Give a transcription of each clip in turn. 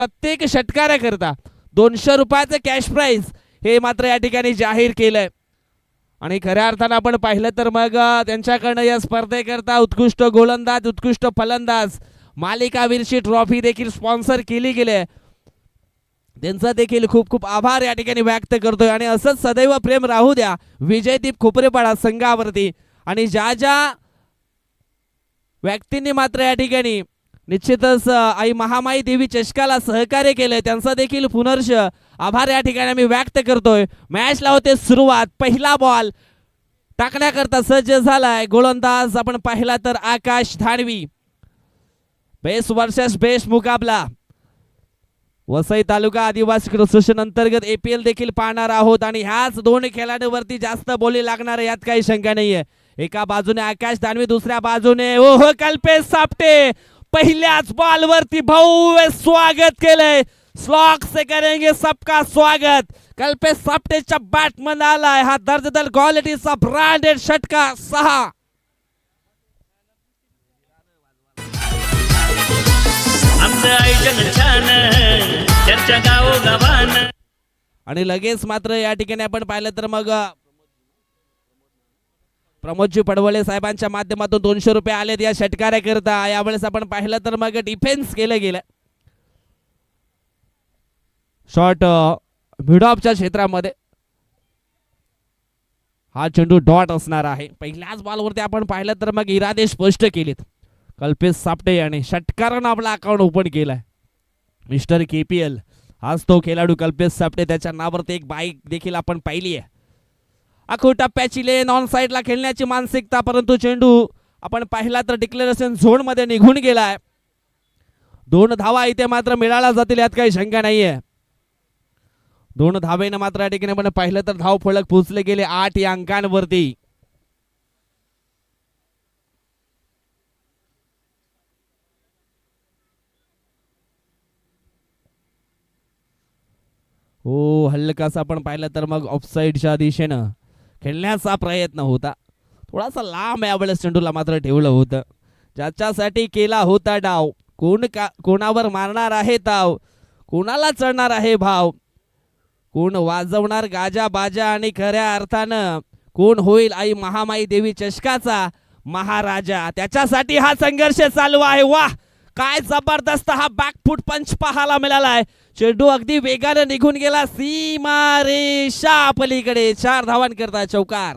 प्रत्येक षटकाराकरता 200 रुपयाचं cash price हे मात्र या ठिकाणी जाहीर केलंय. आणि खऱ्या अर्थानं आपण पाहिलं तर मग त्यांच्याकडनं या स्पर्धेकरता उत्कृष्ट गोलंदाज, उत्कृष्ट फलंदाज, मालिकावीरची ट्रॉफी देखील स्पॉन्सर केली गेली आहे. त्यांचा देखील खूप खूप आभार या ठिकाणी व्यक्त करतोय. आणि असंच सदैव प्रेम राहू द्या विजयदीप खोपरेपाडा संघावरती. आणि ज्या ज्या व्यक्तींनी मात्र या ठिकाणी निश्चितच आई महामाई देवी चषकाला सहकार्य केलंय त्यांचा देखील पुनर्श आभार या ठिकाणी आम्ही व्यक्त करतोय. मॅचला होते सुरुवात. पहिला बॉल टाकण्याकरता सज्ज झालाय गोलंदाज आपण पाहिला तर आकाश धानवी. बेस्ट वर्सेस बेस्ट मुकाबला. वसई तालुका आदिवासी असोसिएशन अंतर्गत APL देखील पाहणार आहोत. आणि ह्याच दोन खेळाडूंवरती जास्त बोली लागणार यात काही शंका नाहीये. एका बाजूने आकाश दानवे, दुसऱ्या बाजूने ओहो कल्पेश सापटे. पहिल्याच बॉल वरती भव्य स्वागत केलंय. स्लॉक से करेंगे सबका स्वागत. कल्पेश सापटेच्या बॅट मध्ये आलाय हा दर्जेदार क्वालिटीचा ब्रँडेड षटका 6. आणि लगेच मात्र या ठिकाणी आपण पाहिलं तर मग प्रमोदजी पडवळे साहेबांच्या माध्यमातून 200 रुपये आलेत या षटकाराकरता. यावेळेस आपण पाहिलं तर मग डिफेन्स केलं गेलं. शॉट मिडऑफच्या क्षेत्रामध्ये हा चेंडू डॉट असणार आहे. पहिल्याच बॉलवरती आपण पाहिलं तर मग इरादे स्पष्ट केलेत कल्पेश सापटे आणि षटकारानं आपला अकाउंट ओपन केलाय. मिस्टर KPL हाच तो खेळाडू कल्पेश सापटे. त्याच्या नावावरती एक बाईक देखील आपण पाहिली आहे. आखो टप्प्याची लेन ऑन साइडला खेळण्याची मानसिकता, परंतु चेंडू आपण पाहिला तर डिक्लेरेशन झोन मध्ये निघून गेलाय. 2 धावा इथे मात्र मिळाला जातील यात काही शंका नाहीये. 2 धावेने मात्र या ठिकाणी आपण पाहिलं तर धाव फलक पोहोचले गेले 8 या अंकांवरती. हो हल्कासा आपण पाहिलं तर मग ऑफसाईडच्या दिशेनं खेळण्याचा प्रयत्न होता. थोडासा लांब यावेळेस चेंडूला मात्र ठेवलं होतं. ज्याच्यासाठी केला होता डाव, कोणावर मारणार आहे ताव, कोणाला चढणार आहे भाव, कोण वाजवणार गाजा बाजा आणि खऱ्या अर्थानं कोण होईल आई महामाई देवी चषकाचा महाराजा. त्याच्यासाठी हा संघर्ष चालू आहे. वाह काय जबरदस्त हा बॅकफुट पंच पाहायला मिळालाय. चेंडू अगदी वेगाने निघून गेला सीमा रेषा पलीकडे. 4 धावांकरता चौकार.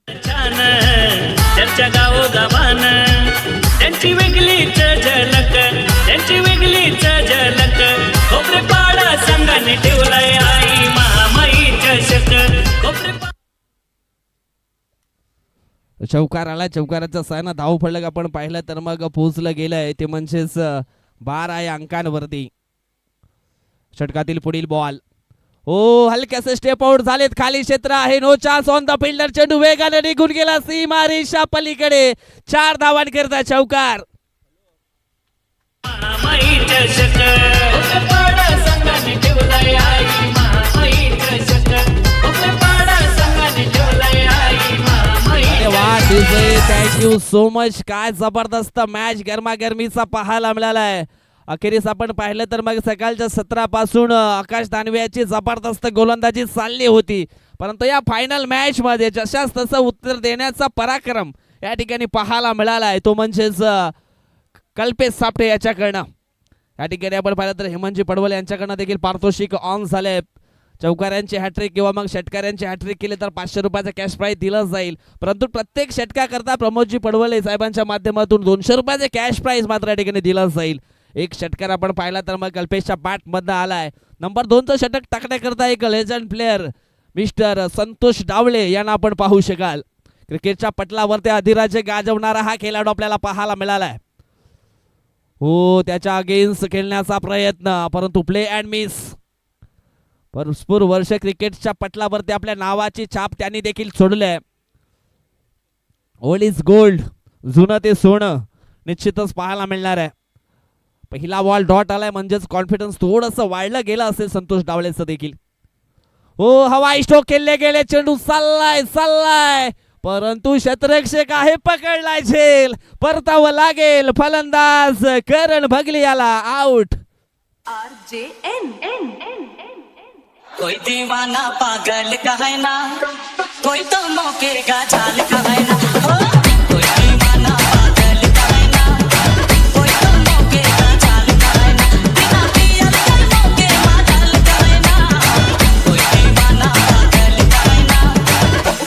त्यांच्या गावोगावान त्यांची वेगळीच झलक, त्यांची वेगळीच झलक. खोपरेपाडा संघाने ठेवलाय आई महामाई चषक. चौकार आला. चौकाराचा सायना धाव फलक आपण पाहिलं तर मग पोहोचलं गेलंय ते म्हणजेच 12 या अंकांवरती. षटकातील पुढील बॉल हो हलक्याचे स्टेप आउट झालेत. खाली क्षेत्र आहे. No chance on the fielder. चेंडू वेगाने निघून गेला सीमा रेषा पलीकडे. 4 धावांकरता चौकार. Thank you so much. काय जबरदस्त मॅच गरमागरमीचा पाहायला मिळालाय. अखेरीस आपण पाहिलं तर मग सकाळच्या 17 पासून आकाश दानवे याची जबरदस्त गोलंदाजी चालली होती, परंतु या फायनल मॅच मध्ये जशास तसं उत्तर देण्याचा पराक्रम या ठिकाणी पाहायला मिळालाय. तो म्हणजेच कल्पेश सापटे याच्याकडनं. या ठिकाणी आपण पाहिलं तर हेमंतजी पडवले यांच्याकडनं देखील पारितोषिक ऑन झाले. चौकाऱ्यांची हॅट्रिक किंवा मग षटकाऱ्यांची हॅट्रिक केली तर 500 रुपयाचा कॅश प्राइज दिला जाईल. परंतु प्रत्येक षटकाकरता प्रमोदजी पडवले साहेबांच्या माध्यमातून 200 रुपयाचे कॅश प्राइज मात्र या ठिकाणी दिला जाईल. एक षटकार आपण पाहिला तर मग कल्पेशच्या बॅट मध्ये आलाय. नंबर 2चं षटक टाकण्याकरता एक लेजंड प्लेअर मिस्टर संतोष डावळे यांना आपण पाहू शकाल. क्रिकेटच्या पटलावरती अधिराज्य गाजवणारा हा खेळाडू आपल्याला पाहायला मिळालाय. हो त्याच्या अगेन्स्ट खेळण्याचा प्रयत्न, परंतु प्ले अँड मिस. भरपूर वर्ष क्रिकेटच्या पटलावरती आपल्या नावाची छाप त्यांनी देखील सोडले. ओल्ड इज गोल्ड, जुनं ते सोनं निश्चितच पाहायला मिळणार आहे. पहिला बॉल डॉट आलाय म्हणजेच कॉन्फिडन्स थोडंसं वाढलं गेलं असेल संतोष डावळेचं देखील. हो हवाई स्ट्रोक केले गेले. चेंडू चाललाय परंतु शतरक्षक आहे पकडलाय झेल. परतावं लागेल. फलंदाज करण भगली याला आउट. कोई दीवाना पागल का है ना, कोई तो मौके का चाल का है ना, हो कोई दीवाना पागल का है ना, कोई तो मौके का चाल का है ना, बिना पिया कर मौके पागल का है ना, कोई दीवाना पागल का है ना,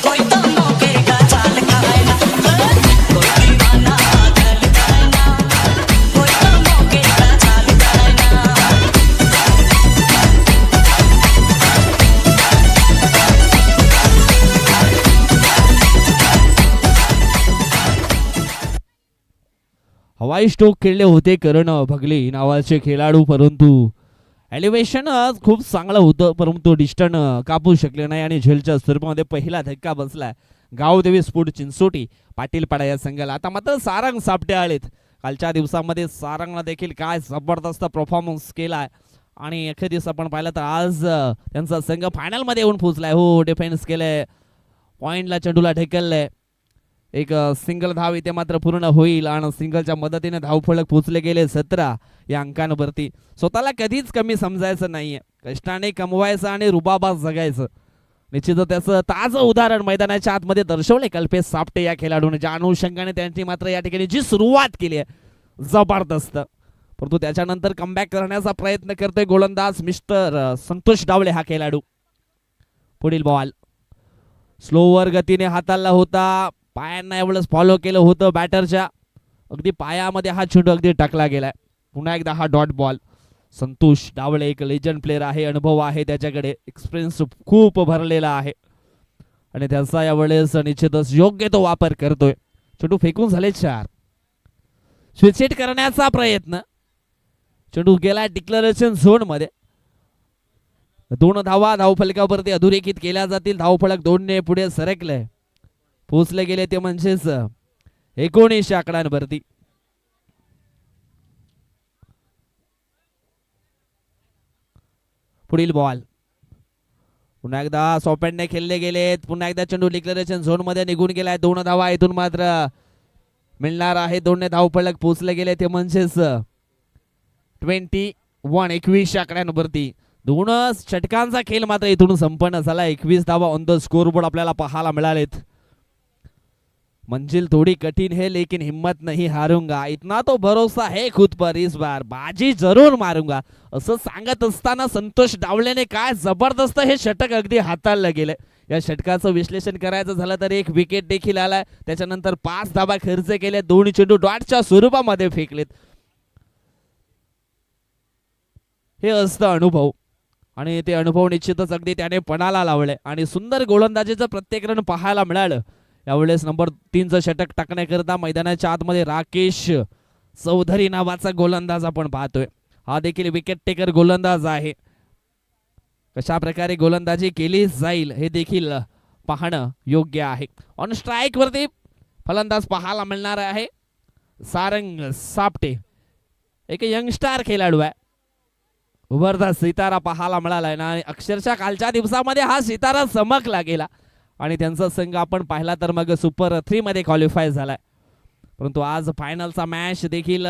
कोई तो मौके का चाल का है ना, कोई दीवाना पागल का है ना, कोई तो मौके का चाल का है ना. हवाई स्ट्रोक खेळले होते करण भगले नावाचे खेळाडू, परंतु एलिव्हेशन खूप चांगलं होतं, परंतु डिस्टन कापू शकले नाही आणि झेलच्या स्वरूपामध्ये पहिला धक्का बसलाय गावदेवी स्फोट चिंचोटी पाटीलपाडा या संघाला. आता मात्र सारंग सापटे आलेत. कालच्या दिवसामध्ये सारंगला देखील काय जबरदस्त परफॉर्मन्स केलाय आणि अखेरीस आपण पाहिलं तर आज त्यांचा संघ फायनल मध्ये येऊन पोहोचलाय. हो, डिफेन्स केलंय, पॉइंटला चेंडूला ढकललंय, एक सिंगल धाव इथे मात्र पूर्ण होईल आणि सिंगलच्या मदतीने धावफलक पोहोचले गेले 17 या अंकांवरती. स्वतःला कधीच कमी समजायचं नाहीये, कष्टाने कमवायचं आणि रुबाबात जगायचं. निश्चितच त्याचं ताजं उदाहरण मैदानाच्या आतमध्ये दर्शवले कल्पेश सापटे या खेळाडूने, ज्या अनुषंगाने त्यांनी मात्र या ठिकाणी जी सुरुवात केली आहे जबरदस्त, परंतु त्याच्यानंतर कमबॅक करण्याचा प्रयत्न करतोय गोलंदाज मिस्टर संतोष डावळे हा खेळाडू. पुढील बॉल स्लोवर गतीने हाताळला होता, पायांना एवढंच फॉलो केलं होतं बॅटरच्या, अगदी पायामध्ये हा चेंडू अगदी टाकला गेलाय. पुन्हा एकदा हा डॉट बॉल. संतोष डावळे एक लेजंड प्लेअर आहे, अनुभव आहे त्याच्याकडे, एक्सपिरियन्स खूप भरलेला आहे आणि त्याचा यावेळेस निश्चितच योग्य तो वापर करतोय. चेंडू फेकून झाले 4. स्विच हिट करण्याचा प्रयत्न, चेंडू गेला डिक्लेरेशन झोन मध्ये. 2 धावा धावफलकावरती अधोरेखित केल्या जातील. धावफलक 2 ने पुढे सरकलंय, पोचले गेले ते म्हणजेच 19 आकड्यांवरती. पुढील बॉल पुन्हा एकदा सॉपेंडने खेळले गेलेत. पुन्हा एकदा चेंडू डिक्लेरेशन झोन मध्ये निघून गेलाय. 2 धावा इथून मात्र मिळणार आहे. 2 धावफलक पोचले गेले ते म्हणजेच 21 आकड्यांवरती. 2 षटकांचा खेळ मात्र इथून संपन्न झाला. 21 धावा ऑन द स्कोरबोर्ड आपल्याला पाहायला मिळालेत. मंजिल थोड़ी कठिन है लेकिन हिम्मत नहीं हारूंगा, इतना तो भरोसा है खुद पर, इस बार बाजी जरूर मारूंगा, असं सांगत असताना संतोष डावलेने काय जबरदस्त हे षटक अगदी हाताळलं गेलं. या षटकाचं विश्लेषण करायचं झालं तर 1 विकेट देखील आलाय, त्याच्यानंतर 5 धावा खर्च केले, 2 चेंडू डॉटच्या स्वरूपामध्ये फेकलेत. हे असतं अनुभव आणि ते अनुभव निश्चितच अगदी त्याने पणाला लावले आणि सुंदर गोलंदाजीचं प्रत्येक रन पाहायला मिळालं. यावेळेस नंबर 3चं षटक टाकण्याकरता मैदानाच्या आतमध्ये राकेश चौधरी नावाचा गोलंदाज आपण पाहतोय. हा देखील विकेट टेकर गोलंदाज आहे. कशा प्रकारे गोलंदाजी केली जाईल हे देखील पाहणं योग्य आहे. ऑन स्ट्राइक वरती फलंदाज पाहायला मिळणार आहे सारंग सापटे, एक यंगस्टार खेळाडू आहे. उभरता सितारा पाहायला मिळालाय ना, अक्षरशः कालच्या दिवसामध्ये हा सितारा चमकला गेला आणि त्यांचा संघ आपण पाहिला तर मग सुपर 3 मध्ये क्वालिफाय झालाय. परंतु आज फायनलचा मॅच देखील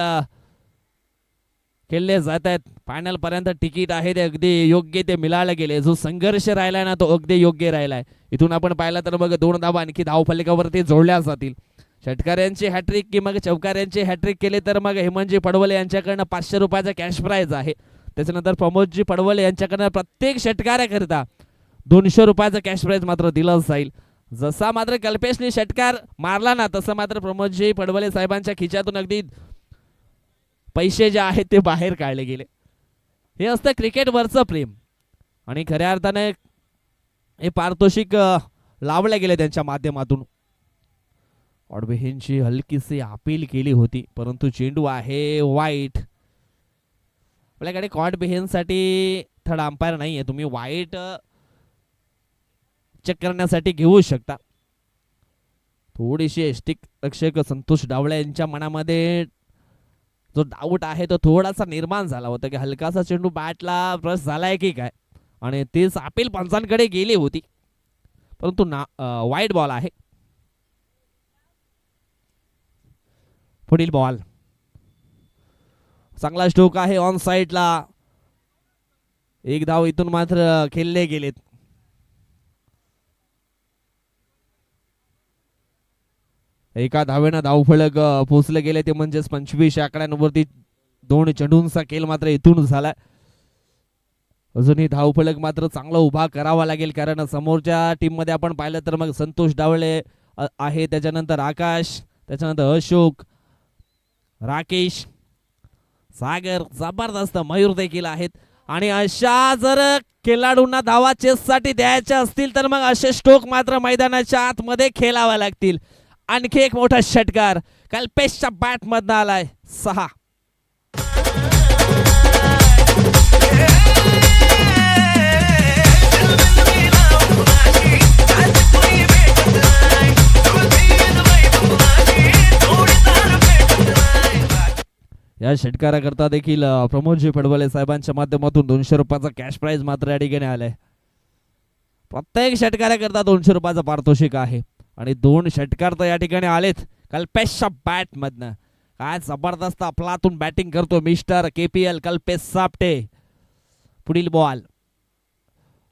खेळले जात आहेत. फायनल पर्यंत तिकीट आहे ते अगदी योग्य ते मिळाले गेले. जो संघर्ष राहिलाय ना तो अगदी योग्य राहिलाय. इथून आपण पाहिला तर मग 2 धावा आणखी धावफलकावरती जोडल्या जातील. षटकाऱ्यांची हॅट्रिक की मग चौकाऱ्यांची हॅट्रिक केले तर मग हेमंतजी पडवले यांच्याकडनं 500 रुपयाचा कॅश प्राइज आहे. त्याच्यानंतर प्रमोदजी पडवले यांच्याकडनं प्रत्येक षटकाऱ्याकरिता 200 रुपयाचा कॅश प्राइज मात्र दिला जाईल. जसा मात्र कल्पेशने षटकार मारला ना तसं मात्र प्रमोदजी पडवले साहेबांच्या खिच्यातून अगदी पैसे जे आहेत ते बाहेर काढले गेले. हे असतं क्रिकेटवरचं प्रेम आणि खऱ्या अर्थाने हे पारितोषिक लावले गेले त्यांच्या माध्यमातून. ऑडबेहेनची हलकीशी अपील केली होती परंतु चेंडू आहे वाईट. आपल्याकडे कॉडबेहेनसाठी थर्ड अंपायर नाहीये, तुम्ही वाईट चेक करण्यासाठी घेऊ शकता. थोडीशी एष्टिक रक्षक संतोष डावळे यांच्या मनामध्ये जो डाऊट आहे तो थोडासा निर्माण झाला होता की हलकासा चेंडू बॅटला ब्रश झालाय की काय, आणि तेच अपील पंचांकडे गेली होती परंतु वाईट बॉल आहे. पुढील बॉल, चांगला स्ट्रोक आहे ऑन साइडला. एक धाव इथून मात्र खेळले गेलेत. एका धावेनं धावफलक पोहोचले गेले ते म्हणजेच 25 आकड्यांवरती. 2 चेंडूंचा खेळ मात्र इथून झाला. अजूनही धावफलक मात्र चांगला उभा करावा लागेल, कारण समोरच्या टीम मध्ये आपण पाहिलं तर मग संतोष डावळे आहे, त्याच्यानंतर आकाश, त्याच्यानंतर अशोक, राकेश, सागर, जबरदस्त मयूर देखील आहेत. आणि अशा जर खेळाडूंना धावा चेससाठी द्यायच्या असतील तर मग असे स्ट्रोक मात्र मैदानाच्या आतमध्ये खेळावे लागतील. आणखी एक मोठा षटकार कल्पेशच्या बॅट मधनं आलाय. 6. या षटकाराकरता देखील प्रमोदजी पडवले साहेबांच्या माध्यमातून 200 रुपयाचा कॅश प्राइज मात्र या ठिकाणी आलाय. प्रत्येक षटकाराकरता 200 रुपयाचा पारितोषिक आहे. आणि 2 षटकार तर या ठिकाणी आलेत कल्पेशच्या बॅट मधनं. काय जबरदस्त आपलातून बॅटिंग करतो मिस्टर KPL कल्पेश सापटे. पुढील बॉल,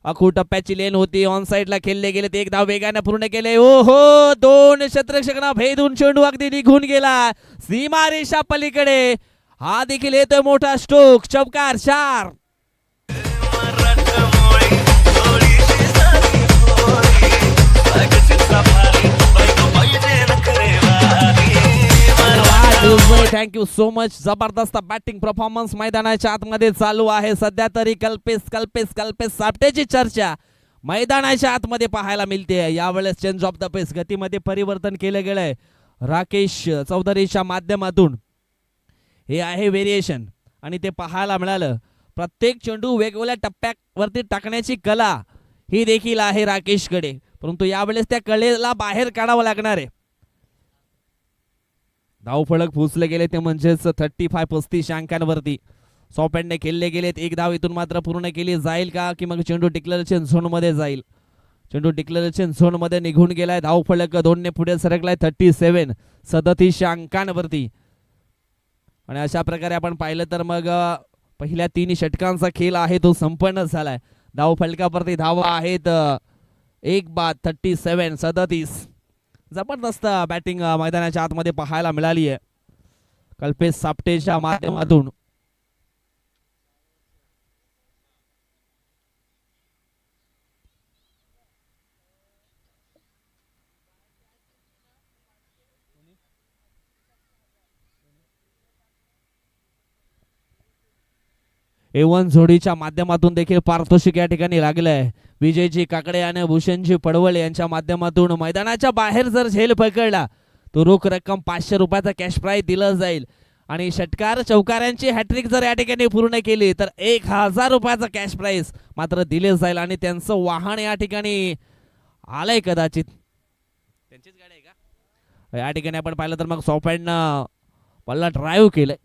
अखू टप्प्याची लेन होती, ऑन साइडला खेळले गेले. एक धाव वेगाने पूर्ण केले. ओहो, 2 क्षेत्ररक्षकांना भेदून चेंडू अगदी निघून गेला सीमारेषा पलीकडे. हा देखील येतोय मोठा स्ट्रोक. चौकार 4. Thank you so much. जबरदस्त बॅटिंग परफॉर्मन्स मैदानाच्या आतमध्ये चालू आहे सध्या तरी. कल्पेश सापटेची चर्चा मैदानाच्या आतमध्ये पाहायला मिळते. यावेळेस चेंज ऑफ द पेस, गतीमध्ये परिवर्तन केले गेलंय राकेश चौधरीच्या माध्यमातून. हे आहे व्हेरिएशन आणि ते पाहायला मिळालं. प्रत्येक चेंडू वेगवेगळ्या टप्प्यावरती टाकण्याची कला ही देखील आहे राकेशकडे, परंतु यावेळेस त्या कलेला बाहेर काढावं लागणार आहे. धावफलक पोचले गेले ते म्हणजेच 35 अंकांवरती. सॉपॅन्डने खेळले गेलेत. एक धाव इथून मात्र पूर्ण केली जाईल का, की मग चेंडू डिक्लेरेशन झोन मध्ये जाईल. चेंडू डिक्लेरेशन झोन मध्ये निघून गेलाय. धावफलक 2 ने पुढे सरकलाय 37 अंकांवरती. आणि अशा प्रकारे आपण पाहिलं तर मग पहिल्या 3 षटकांचा खेळ आहे तो संपन्न झालाय. धावफलकावरती धावा आहेत 1 बाद 37. जबरदस्त बॅटिंग मैदानाच्या आतमध्ये पाहायला मिळाली आहे कल्पेश सापटेच्या माध्यमातून. A1 जोडीच्या माध्यमातून देखील पारितोषिक या ठिकाणी लागलंय. विजयजी काकडे आणि भूषणजी पडवळे यांच्या माध्यमातून मैदानाच्या बाहेर जर झेल पकडला तो रोख रक्कम 500 रुपयाचा कॅश प्राइज दिलं जाईल. आणि षटकार चौकारांची हॅट्रिक जर या ठिकाणी पूर्ण केली तर 1000 रुपयाचा कॅश प्राइज मात्र दिले जाईल. आणि त्यांचं वाहन या ठिकाणी आलंय, कदाचित त्यांचीच गाडी आहे का या ठिकाणी आपण पाहिलं तर मग सॉपॅन्डनं पल्ला ड्राईव्ह केलंय.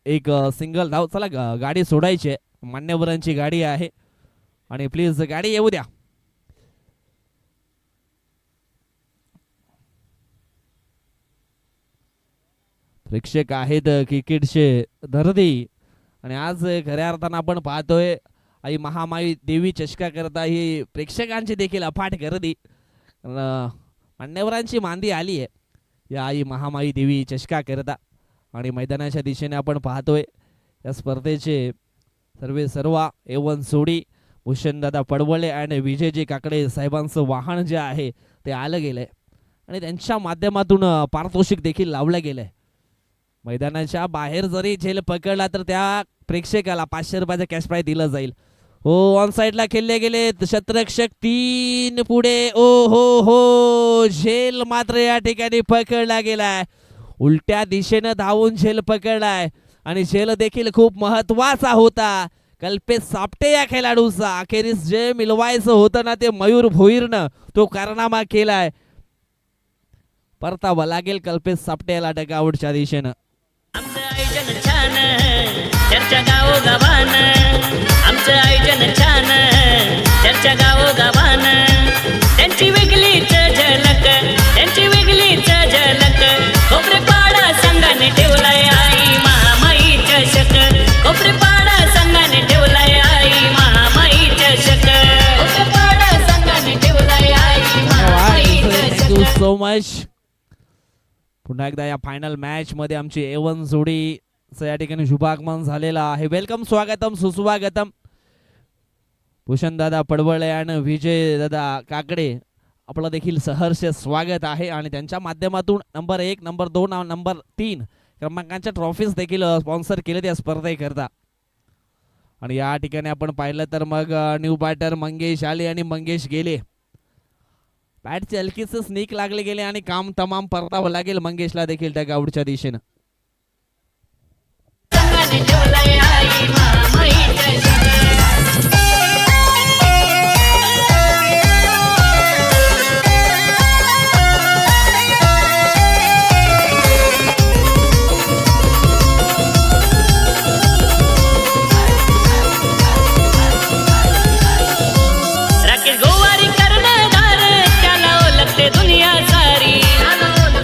एक सिंगल धाव. चला गाडी सोडायची आहे, मान्यवरांची गाडी आहे आणि प्लीज गाडी येऊ द्या. प्रेक्षक आहेत क्रिकेटचे दर्दी आणि आज खऱ्या अर्थानं आपण पाहतोय आई महामाई देवी चषका करता ही प्रेक्षकांची देखील अफाट गर्दी. मान्यवरांची मांदी आली आहे या आई महामाई देवी चषका करता आणि मैदानाच्या दिशेने आपण पाहतोय या स्पर्धेचे सर्व A1 जोडी भूषणदादा पडवळे आणि विजयजी काकडे साहेबांचं वाहन जे आहे ते आलं गेलंय आणि त्यांच्या माध्यमातून पारितोषिक देखील लावलं गेलंय. मैदानाच्या बाहेर जरी झेल पकडला तर त्या प्रेक्षकाला 500 रुपयाचा कॅश प्राइज दिलं जाईल. हो, ऑन साइडला खेळले गेले क्षेत्ररक्षक 3 पुढे. ओ हो, झेल मात्र या ठिकाणी पकडला गेलाय. उलट्या दिशेनं धावून झेल पकडलाय आणि झेल देखील खूप महत्वाचा होता कल्पेश सापटे या खेळाडूचा. अखेरीस जे मिळवायचं होतं ना ते मयूर भोईरनं तो कारनामा केलाय. परतावा लागेल कल्पेश सापटे याला डगआउटच्या दिशेनं. आमचं आयोजन छान, चर्चा गावोगावान. आमचं आयोजन छान, चर्चा गावोगावान. त्यांची वेगळीच झलक, त्यांची वेगळीच झलक. खोबरेपाडा संघाने सो मच. पुन्हा एकदा या फायनल मॅच मध्ये आमची A1 जोडी या ठिकाणी शुभागमन झालेलं आहे. वेलकम, स्वागतम, सुस्वागतम. भूषण दादा पडवळे आणि विजय दादा काकडे आपलं देखील सहर्ष स्वागत आहे आणि त्यांच्या माध्यमातून नंबर 1, नंबर 2 आणि नंबर 3 क्रमांकांच्या ट्रॉफीज देखील स्पॉन्सर केले त्या स्पर्धेकरता. आणि या ठिकाणी आपण पाहिलं तर मग न्यू बॅटर मंगेश आले आणि मंगेश गेले. बॅटचे हलकीच स्निक लागले गेले आणि काम तमाम परतावं लागेल मंगेशला देखील त्या गावडच्या दिशेनं.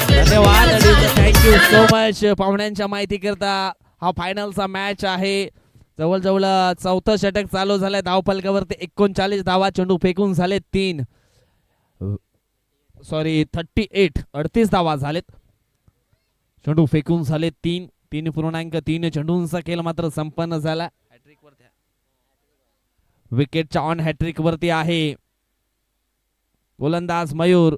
धन्यवाद, थँक्यू सो मच. पाहुण्यांच्या माहिती करता हा फायनलचा मॅच आहे. जवळजवळ 4थं षटक चालू झालंय. धावफलकावरती 39 धावा, चेंडू फेकून झाले 38 धावा झालेत. चेंडू फेकून झाले 3.3 चेंडूंचा खेळ मात्र संपन्न झाला. विकेटच्या ऑन हॅट्रिक वरती आहे गोलंदाज मयूर.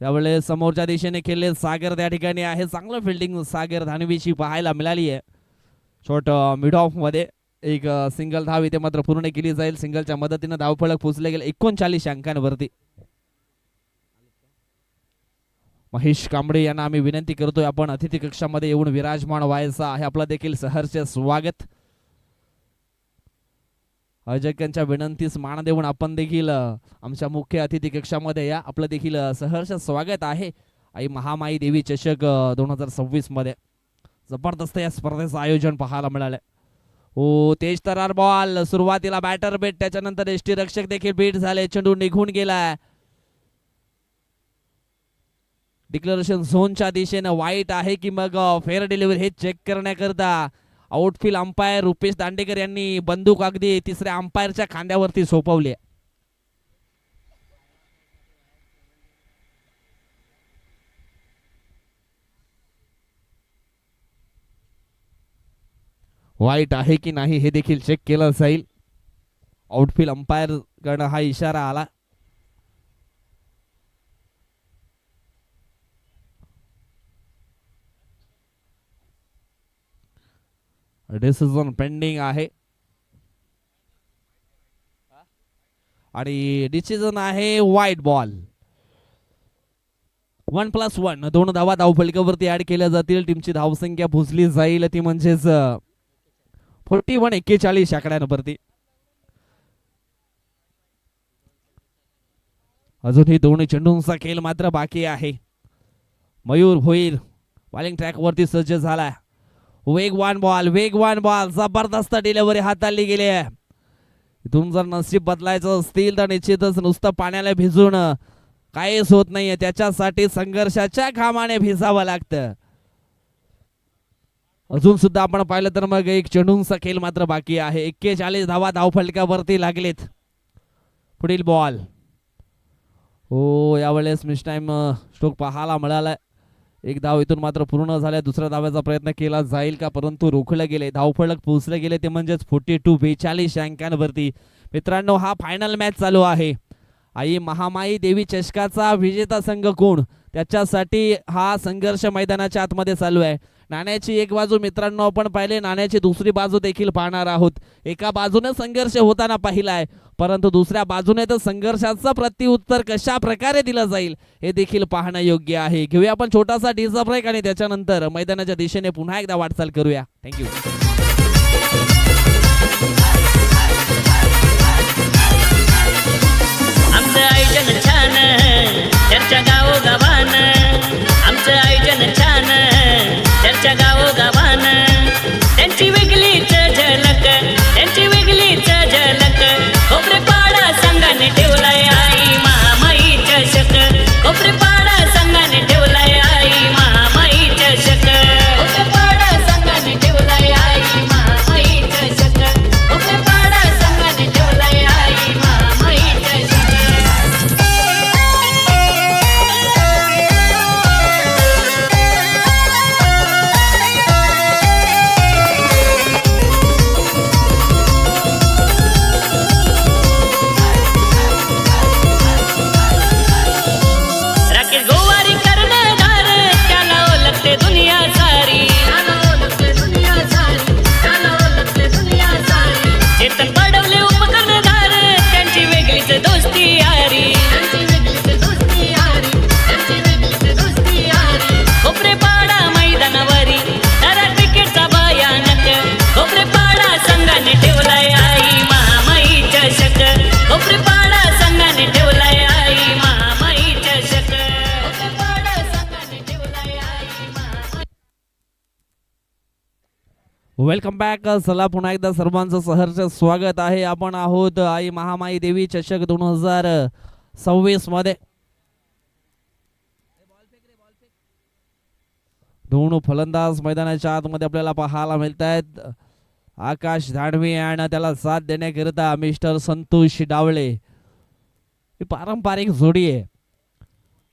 त्यावेळेस समोरच्या दिशेने खेळले सागर त्या ठिकाणी आहे. चांगलं फिल्डिंग सागर धानवीची पाहायला मिळाली आहे. शॉर्ट मिड ऑफ मध्ये एक सिंगल धाव इथे मात्र पूर्ण केली जाईल. सिंगलच्या मदतीने धावफलक पोहोचले गेले 39 अंकांवरती. महेश कांबळे यांना आम्ही विनंती करतोय आपण अतिथी कक्षामध्ये येऊन विराजमान व्हायचं आहे. आपलं देखील सहर्ष स्वागत. अजयकांच्या विनंतीस मान देऊन आपण देखील आमच्या मुख्य अतिथी कक्षामध्ये या. आपलं देखील सहर्ष स्वागत आहे. आई महामाई देवी चषक 2026 मध्ये जबरदस्त या स्पर्धेचं आयोजन पाहायला मिळालंय. हो, तेज तरार बॉल. सुरुवातीला बॅटर बेट, त्याच्यानंतर एसटी रक्षक देखील बीट झाले. चेंडू निघून गेलाय. डिक्लेरेशन झोनच्या दिशेने वाईट आहे की मग फेअर डिलिव्हरी हे चेक करण्याकरता आउटफील्ड अंपायर रुपेश दांडेकर यांनी बंदूक अगदी तिसऱ्या अंपायरच्या खांद्यावरती सोपवली. वाईट आहे की नाही हे देखील चेक केलं जाईल. आउटफील्ड अंपायर कडून हा इशारा आला. डिसिजन पेंडिंग आहे आणि डिसिजन आहे वाईट बॉल. 1+1 2 धावा धावफलकावरती ऍड केल्या जातील. टीमची धावसंख्या भुजली जाईल ती म्हणजेच 41 आकड्यांवरती. अजूनही दोन्ही चेंडूंचा खेळ मात्र बाकी आहे. मयूर भोईर बॉलिंग ट्रॅक वरती सज्ज झालाय. वेगवान बॉल जबरदस्त डिलिव्हरी हाताळली गेली आहे. इथून जर नशीब बदलायचं असतील तर निश्चितच नुसतं पाण्याला भिजून काहीच होत नाहीये. त्याच्यासाठी संघर्षाच्या घामाने भिजावं लागतं. अजून सुद्धा आपण पाहिलं तर मग एक चेंडूंचा खेळ मात्र बाकी आहे. 41 धावा धावफलकावरती लागलेत. पुढील बॉल. हो, यावेळेस मिस टाइम स्ट्रोक पाहायला मिळालाय. एक धाव इथून मात्र पूर्ण झाल्या. दुसऱ्या धाव्याचा प्रयत्न केला जाईल का, परंतु रोखले गेले. धावफलक पोहोचले गेले ते म्हणजेच 42 अंकांवरती. मित्रांनो, हा फायनल मॅच चालू आहे. आई महामाई देवी चषकाचा विजेता संघ कोण, त्याच्यासाठी हा संघर्ष मैदानाच्या आतमध्ये चालू आहे. नाण्याची एक बाजू मित्रांनो आपण पाहिले, नाण्याची दुसरी बाजू देखील पाहणार आहोत. एका बाजूने संघर्ष होताना पाहिलाय, परंतु दुसऱ्या बाजूने तर संघर्षाचं प्रत्युत्तर कशा प्रकारे दिलं जाईल हे देखील पाहणं योग्य आहे. घेऊया आपण छोटासा डीजर ब्रेक आणि त्याच्यानंतर मैदानाच्या दिशेने पुन्हा एकदा वाटचाल करूया. थँक्यू. आमचं आयोजन छान, चर्चा गावोगावान. आमचं आयोजन छान, चर्चा गावोगावान. त्यांची वेगळीच झलक, त्यांची वेगळीच झलक. कोपरेपाडा संघाने ठेवलाय आई महामाई चषक. कोपरेपाडा संघाने ठेवलाय आई महामाई चषक. कोपरेपाडा संघाने ठेवलाय आई महामाई चषक. कोपरेपाडा संघाने ठेवलाय आई महामाई चषक. Welcome back. चला पुन्हा एकदा सर्वांचं सहर्ष स्वागत आहे. आपण आहोत आई महामाई देवी चषक 2026 मध्ये. दोन फलंदाज मैदानाच्या आतमध्ये आपल्याला पाहायला मिळत आहेत. आकाश धाडवी आणि त्याला साथ देण्याकरिता मिस्टर संतोष डावळे. ही पारंपरिक जोडी आहे.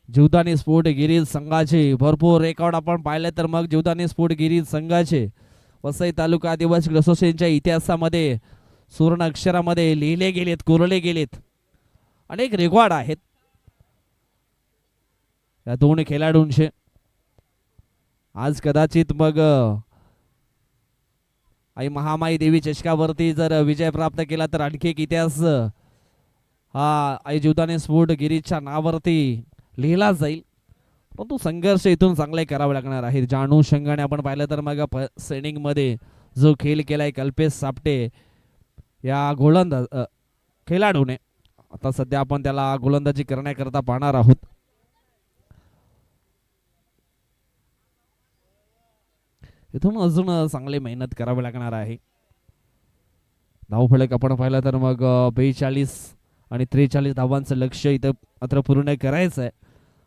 जीवदानी स्पोर्ट गिरीज संघाचे भरपूर रेकॉर्ड आपण पाहिले तर मग जीवदानी स्पोर्ट गिरीज संघाचे वसई तालुका आदिवासी असोसिएशनच्या इतिहासामध्ये सुवर्ण अक्षरामध्ये लिहिले गेलेत, कोरले गेलेत. अनेक रेकॉर्ड आहेत या दोन खेळाडूंचे. आज कदाचित मग आई महामाई देवी चषकावरती जर विजय प्राप्त केला तर आणखी एक इतिहास हा आई जीवदानी स्पोर्ट गिरीजच्या नावावरती लिहिला जाईल. परंतु संघर्ष इथून चांगले करावे लागणार आहे. ज्या अनुषंगाने आपण पाहिलं तर मग सेनिंग मध्ये जो खेळ केलाय कल्पेश सापटे या गोलंदाज खेळाडूने, आता सध्या आपण त्याला गोलंदाजी करण्याकरता पाहणार आहोत. इथून अजून चांगली मेहनत करावी लागणार आहे. धावफलक आपण पाहिलं तर मग 42 आणि 43 धावांचं लक्ष्य इथं मात्र पूर्ण करायचं आहे.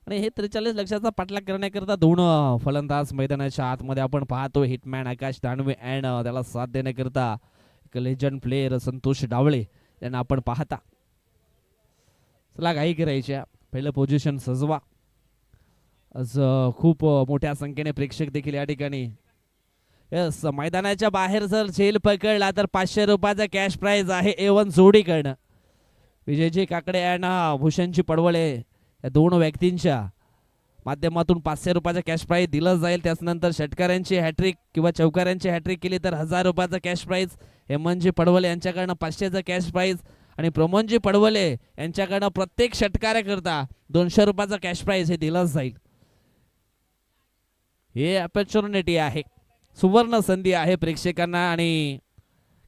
आणि हे 43 लक्षाचा पाठलाग करण्याकरता दोन फलंदाज मैदानाच्या आतमध्ये आपण पाहतो. हिटमॅन आकाश दानवे अँड त्याला साथ देण्याकरता एक लेजंड प्लेयर संतोष डावळे यांना आपण पाहता. चला काही करायच्या पहिलं पोझिशन सजवा. आज खूप मोठ्या संख्येने प्रेक्षक देखील या ठिकाणी. यस, मैदानाच्या बाहेर जर झेल पकडला तर 500 रुपयाचा कॅश प्राइज आहे A1 जोडीकडनं. विजयजी काकडे अँड भूषणजी पडवळे या दोन व्यक्तींच्या माध्यमातून 500 रुपयाचा कॅश प्राइज दिला जाईल. त्यानंतर षटकारांची हॅट्रिक किंवा चौकारांची हॅट्रिक केली तर 1000 रुपयाचा कॅश प्राइज. हेमंतजी पडवले यांच्याकडनं 500चा कॅश प्राइज आणि प्रमोदजी पडवले यांच्याकडनं प्रत्येक षटकाराकरता 200 रुपयाचा कॅश प्राइज हे दिला जाईल. हे अपॉर्च्युनिटी आहे, सुवर्ण संधी आहे प्रेक्षकांना आणि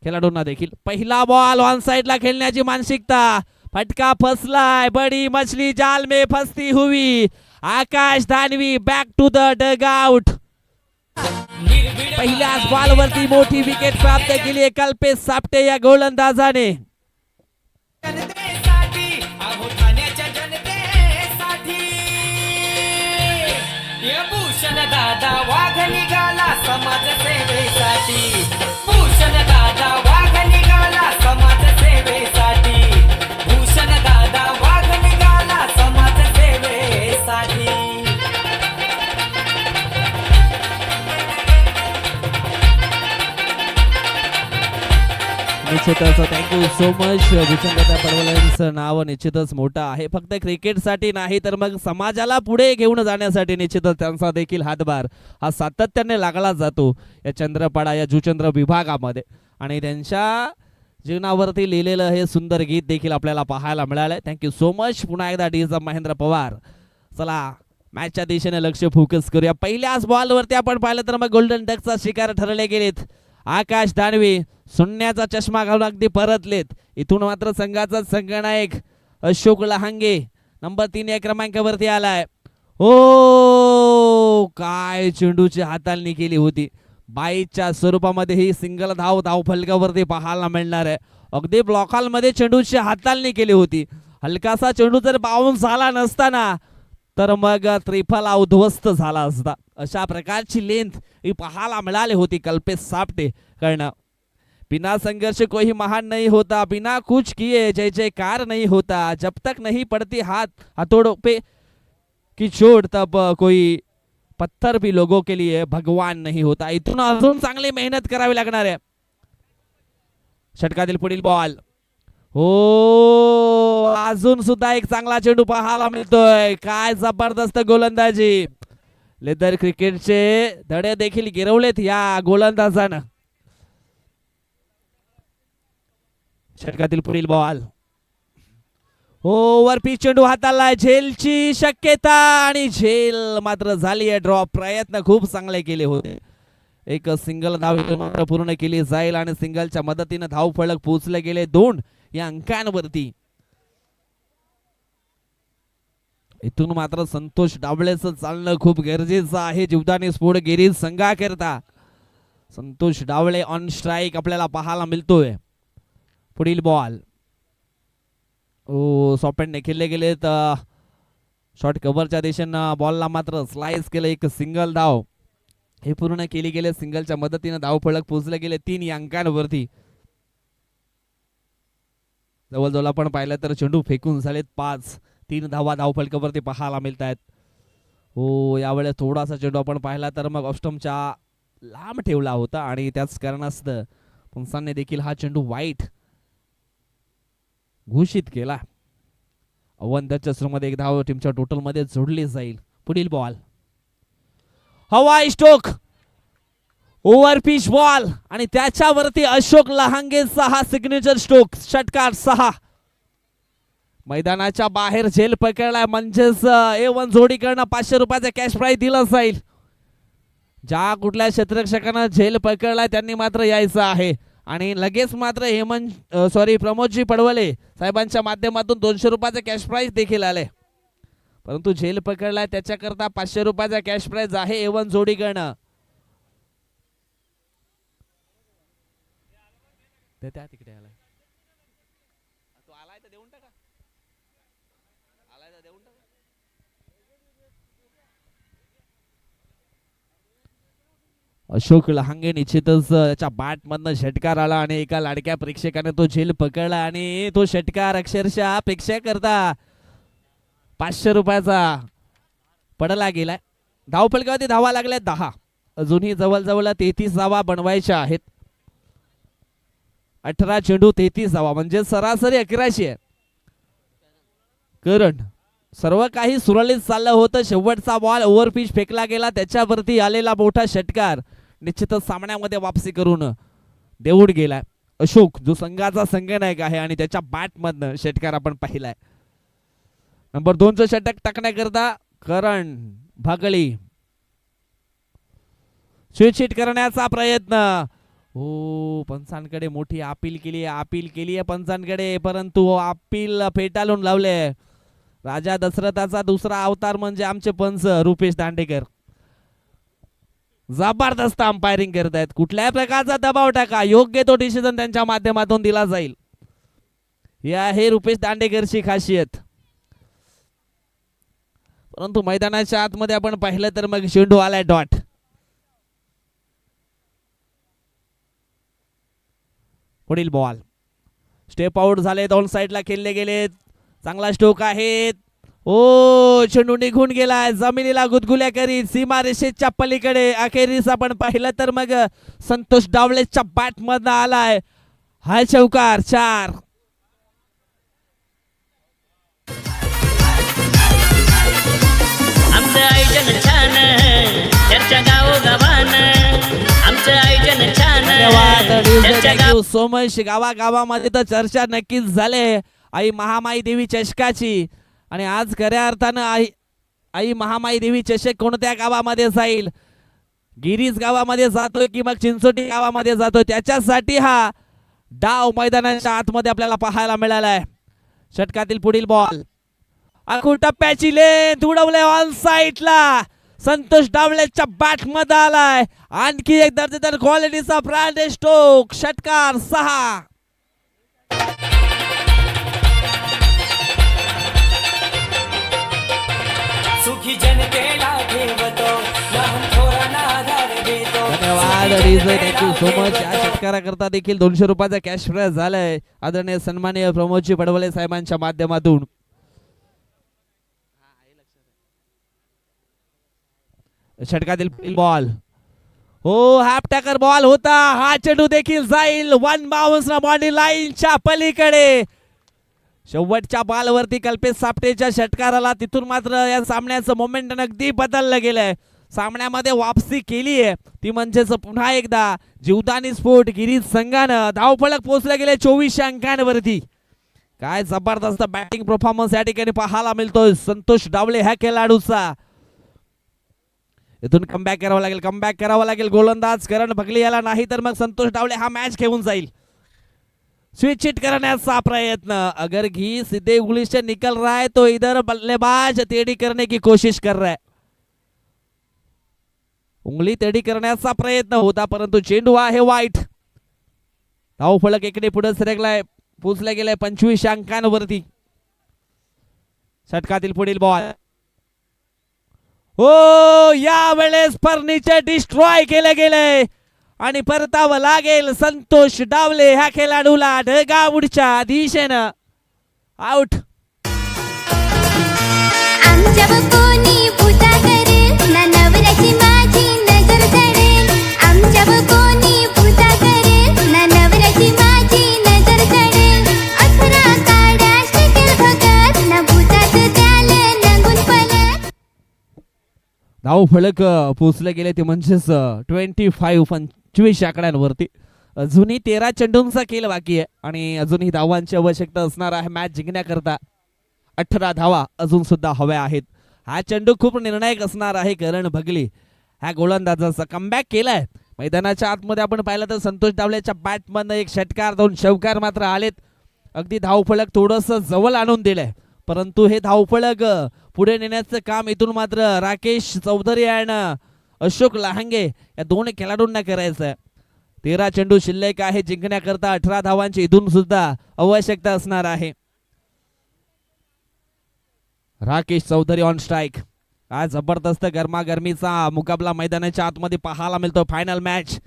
खेळाडूंना देखील. पहिला बॉल ऑन साइडला खेळण्याची मानसिकता. फटका फसलाय, बडी मछली जाल में फसती हुई. Akash Danvi back to the dugout. पहिल्याच बॉलवरती मोठी विकेट प्राप्त केली आहे कल्पेश सापटे या गोलंदाजाने. भूषण दादा वाघ निघाला समाज सेवेसाठी. भूषण दादा वाघ निघाला समाज सेवेसाठी. भूषण दादा वाघ निघाला समाज सेवेसाठी. निश्चितच थँक्यू सो मच. भूषणदादा पडवले यांचं नाव निश्चितच मोठं आहे. फक्त क्रिकेटसाठी नाही तर मग समाजाला पुढे घेऊन जाण्यासाठी निश्चितच त्यांचा देखील हातभार हा सातत्याने लागला जातो या चंद्रपाडा या जुचंद्र विभागामध्ये. आणि त्यांच्या जीवनावरती लिहिलेलं हे सुंदर गीत देखील आपल्याला पाहायला मिळालंय. Thank you so much. पुन्हा एकदा डीजा महेंद्र पवार. चला मॅचच्या दिशेने लक्ष फोकस करूया. पहिल्याच बॉलवरती आपण पाहिलं तर मग गोल्डन डकचा शिकार ठरले गेलेत. आकाश दानवे शून्याचा चष्मा घालून अगदी परतलेत. इथून मात्र संघाचा संघनायक अशोक लहांगे नंबर 3 या क्रमांकावरती आलाय. हो, काय चेंडूची हाताळणी केली होती. बाईच्या स्वरूपामध्ये ही सिंगल धाव फलकावरती पाहायला मिळणार आहे. अगदी ब्लॉकॉलमध्ये चेंडूची हाताळणी केली होती. हलकासा चेंडू जर बाउन्स झाला नसताना तर मग त्रिफला उद्ध्वस्त झाला असता. अशा प्रकारची लेंथ ही पाहायला मिळाली होती कल्पेश सापटे कडनं. बिना संघर्ष कोई महान नहीं होता, बिना कुछ किए जय जयकार नहीं होता, जब तक नहीं पड़ती हथौड़ों पे की चोट तब कोई पत्थर भी लोगों के लिए भगवान नहीं होता. इथून अजून चांगली मेहनत करावी लागणार आहे. षटकातील पुढील बॉल. हो, अजून सुद्धा एक चांगला चेंडू पाहायला मिळतोय. काय जबरदस्त गोलंदाजी. लेदर क्रिकेटचे धडे देखील गिरवलेत या गोलंदाजानं. षटकातील पुढील बॉल. ओव्हर पिच चेंडू हाताला. झेलची शक्यता आणि झेल मात्र झाली आहे ड्रॉप. प्रयत्न खूप चांगले केले होते. एक सिंगल धाव मात्र पूर्ण केली जाईल आणि सिंगलच्या मदतीने धाव फलक पोहोचले गेले 2 या अंकांवरती. इथून मात्र संतोष डावळेचं चालणं खूप गरजेचं आहे जीवदानी स्पोर्ट गिरीज संघाकरता. संतोष डावळे ऑन स्ट्राईक आपल्याला पाहायला मिळतोय. पुढील बॉल ओ सॉपेंडने खेळले गेलेत. शॉर्ट कव्हरच्या दिशेनं बॉलला मात्र स्लाइस केलं. एक सिंगल धाव हे पूर्ण केली गेले. सिंगलच्या मदतीने धाव फलक पोहोचले गेले 3 अंकांवरती. जवळजवळ आपण पाहिलं तर चेंडू फेकून झालेत 5. 3 धावा धाव फलकावरती पाहायला मिळत आहेत. हो यावेळेस थोडासा चेंडू आपण पाहिला तर मग ऑफस्टम्पच्या लांब ठेवला होता आणि त्याच कारणास्तव पंचांनी देखील हा चेंडू वाईट घोषित केला. अवंतच्या चेंडूमध्ये एक धाव टीमच्या टोटल मध्ये जोडली जाईल. पुढील बॉल हवाई स्ट्रोक ओव्हर पिच बॉल आणि त्याच्यावरती अशोक लहांगेचा हा सिग्नेचर स्ट्रोक. षटकार 6. मैदानाच्या बाहेर झेल पकडलाय म्हणजेच A1 जोडीकडनं 500 रुपयाचा कॅश प्राइज दिला जाईल. ज्या कुठल्या क्षेत्ररक्षकांना झेल पकडलाय त्यांनी मात्र यायचं आहे आणि लगेच मात्र प्रमोदजी पडवले साहेबांच्या माध्यमातून 200 रुपयाचा कॅश प्राइज देखील आले. परंतु झेल पकडलाय त्याच्याकरता 500 रुपयाचा कॅश प्राइज आहे A1 जोडीकडनं. त्या तिकडे आलाय तो आलाय तर देऊन टाका. आलाय तर देऊन टाका. अशोक लहांगे निश्चितच त्याच्या बॅट मधनं षटकार आला आणि एका लाडक्या प्रेक्षकाने तो झेल पकडला आणि तो षटकार अक्षरशः प्रेक्षकाकरता 500 रुपयाचा पडला गेलाय. धावफलकावरती धावा लागल्या 10. अजूनही जवळजवळ 33 धावा बनवायच्या आहेत. 18 चेंडू 33 धावा म्हणजे सरासरी 1100 आहे. करण सर्व काही सुरळीत चाललं होतं. शेवटचा बॉल ओव्हर पिच फेकला गेला त्याच्यावरती आलेला मोठा षटकार निश्चितच सामन्यामध्ये वापसी करून देऊन गेलाय. अशोक जो संघाचा संघनायक आहे आणि त्याच्या बॅट मधनं षटकार आपण पाहिलाय. नंबर 2चं षटक टाकण्याकरता करण भागळी स्विच करण्याचा प्रयत्न. हो पंचांकडे मोठी अपील केली आहे पंचांकडे परंतु अपील फेटाळून लावले. राजा दशरथाचा दुसरा अवतार म्हणजे आमचे पंच रुपेश दांडेकर जबरदस्त अंपायरिंग करत आहेत. कुठल्याही प्रकारचा दबाव टाका योग्य तो डिसिजन त्यांच्या माध्यमातून दिला जाईल. ही आहे रुपेश दांडेकरची खासियत. परंतु मैदानाच्या आतमध्ये आपण पाहिलं तर मग चेंडू आलाय डॉट. पुढील बॉल स्टेप आउट झाले. 2 साइडला खेळले गेले. चांगला स्ट्रोक आहे. ओ चेंडू निघून गेलाय जमिनीला गुदगुल्या करीत सीमारेषेच्या पलीकडे. अखेरीस आपण पाहिलं तर मग संतोष डावलेच्या बॅट मधनं आलाय हा चौकार. 4. आमचं आयोजन छान चर्चा गावोगावान. आमचं आयोजन छान चर्चा थँक्यू सो मच. गावागावामध्ये तर चर्चा नक्कीच झाले आई महामाई देवी चषकाची आणि आज खऱ्या अर्थानं आई महामाई देवी चषक कोणत्या गावामध्ये जाईल. गिरीज गावामध्ये जातोय की मग चिंचोटी गावामध्ये जातोय त्याच्यासाठी हा डाव मैदानाच्या आतमध्ये आपल्याला पाहायला मिळाला आहे. षटकातील पुढील बॉल आखू टप्प्याची लेंथ उडवले ऑन साइडला. संतोष डावलेच्या बॅट मध्ये आलाय. आणखी एक दर्जेदार क्वालिटीचा ब्रँड स्ट्रोक. षटकार 6. सुखी जनतेला ठेवतो लहान थोरांना आधार देतो. धन्यवाद डीजे थँक्यू सो मच. या षटकाराकरता देखील 200 रुपयाचा कॅश प्राइज झालाय आदरणीय सन्माननीय प्रमोदजी पडवले साहेबांच्या माध्यमातून. षटकातील बॉल हो हाफ टॅकर बॉल होता. हा चेंडू देखील जाईल 1 बाउन्स बॉडी लाईनच्या पलीकडे. शेवटच्या बॉलवरती कल्पेश सापटेच्या षटकाराला तिथून मात्र या सामन्याचं मोमेंटम अगदी बदललं गेलंय. सामन्यामध्ये वापसी केली आहे ती म्हणजेच पुन्हा एकदा जीवदानी स्पोर्ट गिरीज संघानं धावफलक पोहोचले गेले 24 अंकांवरती. काय जबरदस्त बॅटिंग परफॉर्मन्स या ठिकाणी पाहायला मिळतोय संतोष डावले ह्या खेळाडूचा. इथून कमबॅक करावं लागेल गोलंदाज करण भगली याला, नाही तर मग संतोष डावले हा मॅच घेऊन जाईल. स्विच हिट करण्याचा प्रयत्न. अगर घी सीधे उंगली से निकल रहा है तो इधर बल्लेबाज टेढ़ी करने की कोशिश कर रहा है. उंगली तेडी करण्याचा प्रयत्न होता परंतु चेंडू आहे वाईट. धाव फलक एकडे पुढे सरकलाय, पोचला गेलाय 25 अंकांवरती. षटकातील पुढील बॉल. हो यावेळेस फर्निचर डिस्ट्रॉय केले गेले आणि परतावं लागेल संतोष डावले ह्या खेळाडूला ढगावूडच्या दिशेनं. आउट. आमच्यावर कोणी पूजा करेल ना नवऱ्याची माझी नजर चढेल. आमच्यावर कोणी पूजा करेल ना नवऱ्याची माझी नजर चढेल. 18 काड्या शिकेल भगत ना भूतात त्याला नंगून पलट. धाव फलक पोचले गेले ते म्हणजेच 25 आकड्यांवरती. अजूनही 13 चेंडूंचा खेळ बाकी आहे आणि अजूनही धावांची आवश्यकता असणार आहे मॅच जिंकण्याकरता. 18 धावा अजून सुद्धा हव्या आहेत. हा चेंडू खूप निर्णायक असणार आहे. करण भगली ह्या गोलंदाजाचा कमबॅक केलाय. मैदानाच्या आतमध्ये आपण पाहिलं तर संतोष डावलेच्या बॅटमधनं एक षटकार 2 षटकार मात्र आलेत. अगदी धावफलक थोडस जवळ आणून दिलंय परंतु हे धावफलक पुढे नेण्याचं काम इथून मात्र राकेश चौधरी आणि अशोक लहांगे या दोन खेळाडूंना करायचं आहे. 13 चेंडू शिल्लक आहे जिंकण्याकरता. 18 धावांची इथून सुद्धा आवश्यकता असणार आहे. Rakesh Chaudhary on strike. आज जबरदस्त गरमागरमीचा मुकाबला मैदानाच्या आतमध्ये पाहायला मिळतो. Final match.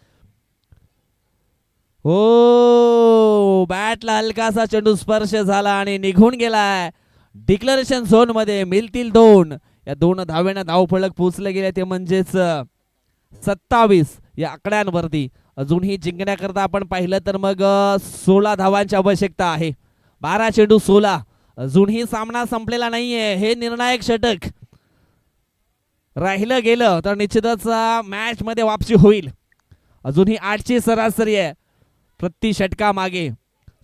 हो बॅटला हलकासा चेंडू स्पर्श झाला आणि निघून गेलाय डिक्लेरेशन झोन मध्ये. मिळतील 2. या 2 धावेनं धावफलक पोचले गेले ते म्हणजेच 27 या आकड्यांवरती. अजूनही जिंकण्याकरता आपण पाहिलं तर मग 16 धावांची आवश्यकता आहे. 12 चेंडू 16. अजूनही सामना संपलेला नाहीये. हे निर्णायक षटक राहिलं गेलं तर निश्चितच मॅच मध्ये वापसी होईल. अजूनही 8ची सरासरी आहे प्रति षटका मागे.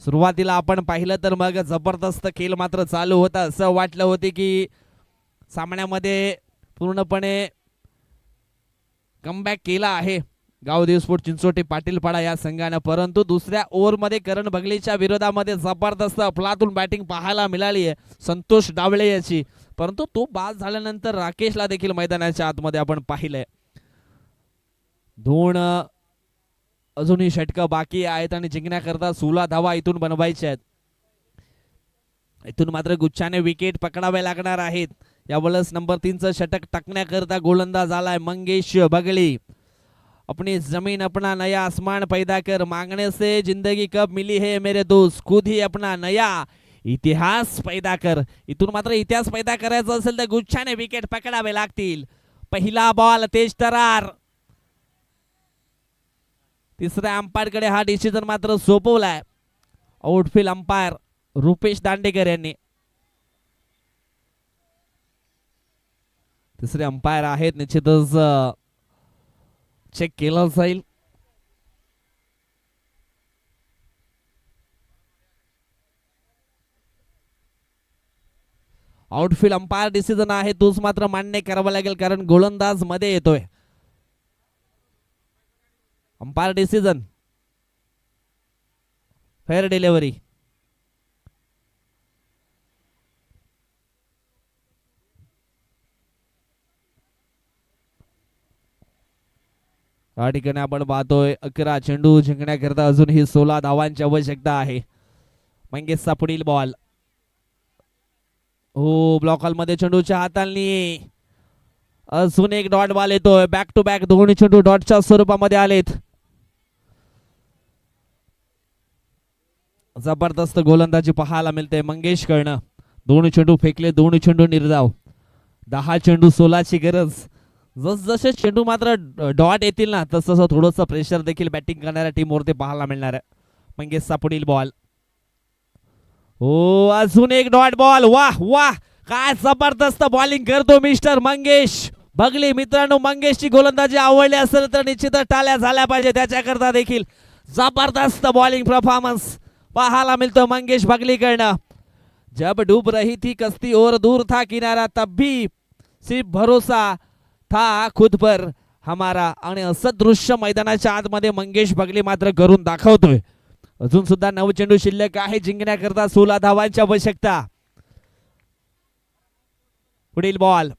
सुरुवातीला आपण पाहिलं तर मग जबरदस्त खेळ मात्र चालू होता. असं वाटलं होते की सामन्यामध्ये पूर्णपणे कमबॅक केला आहे गावदेव स्पोर्ट चिंचोटे पाटीलपाडा या संघानं. परंतु दुसऱ्या ओव्हरमध्ये करण भगलीच्या विरोधामध्ये जबरदस्त अफलातून बॅटिंग पाहायला मिळाली आहे संतोष डावळे याची. परंतु तो बाद झाल्यानंतर राकेशला देखील मैदानाच्या आतमध्ये आपण पाहिलंय. 2 अजूनही षटकं बाकी आहेत आणि जिंकण्याकरता 16 धावा इथून बनवायच्या आहेत. इथून मात्र गुच्छाने विकेट पकडावे लागणार आहेत. यावेळेस नंबर 3चं षटक टाकण्याकरता गोलंदाज आलाय मंगेश बगली. अपनी जमीन अपना नया आसमान पैदा कर, मांगने से जिंदगी कब मिली है मेरे दोस्त, खुद ही अपना नया इतिहास पैदा कर. इथून मात्र इतिहास पैदा करायचा असेल तर गुच्छाने विकेट पकडावे लागतील. पहिला बॉल तेज तरार. तिसऱ्या अंपायर कडे हा डिसिजन मात्र सोपवलाय आउटफील्ड अंपायर रुपेश दांडेकर यांनी. तिसरे अंपायर आहेत निश्चितच चेक केलं जाईल. आउटफील्ड अंपायर डिसिजन आहे तोच मात्र मान्य करावा लागेल कारण गोलंदाज मध्ये येतोय. Umpire decision fair delivery. या ठिकाणी आपण पाहतोय 11 चेंडू जिंकण्याकरता अजूनही 16 धावांची आवश्यकता आहे. मंगेशचा पुढील बॉल. हो ब्लॉक हॉल मध्ये चेंडूच्या हातांनी अजून एक डॉट बॉल येतोय. बॅक टू बॅक 2 चेंडू डॉटच्या स्वरूपामध्ये आलेत. जबरदस्त गोलंदाजी पाहायला मिळते मंगेश कडनं. 2 चेंडू फेकले, 2 चेंडू निर्धाव. 10 चेंडू 16ची गरज. जसजसे चेंडू मात्र डॉट येतील ना तसं थोडंसं प्रेशर देखील बॅटिंग करणाऱ्या टीमवरती पाहायला मिळणार आहे. मंगेशचा पुढील बॉल. हो अजून एक डॉट बॉल. वाह वाह काय जबरदस्त बॉलिंग करतो मिस्टर मंगेश बगली. मित्रांनो मंगेशची गोलंदाजी आवडली असेल तर निश्चितच टाळ्या झाल्या पाहिजे त्याच्याकरता देखील. जबरदस्त बॉलिंग परफॉर्मन्स पाहायला मिळतो मंगेश बगली कडनं. जब डूब रही थी कश्ती और दूर था किनारा तब भी सिर्फ भरोसा था खुद पर हमारा. आणि असं दृश्य मैदानाच्या आतमध्ये मंगेश बगली मात्र करून दाखवतोय. अजून सुद्धा 9 चेंडू शिल्लक आहे जिंकण्याकरता 16 धावांची आवश्यकता. पुढील बॉल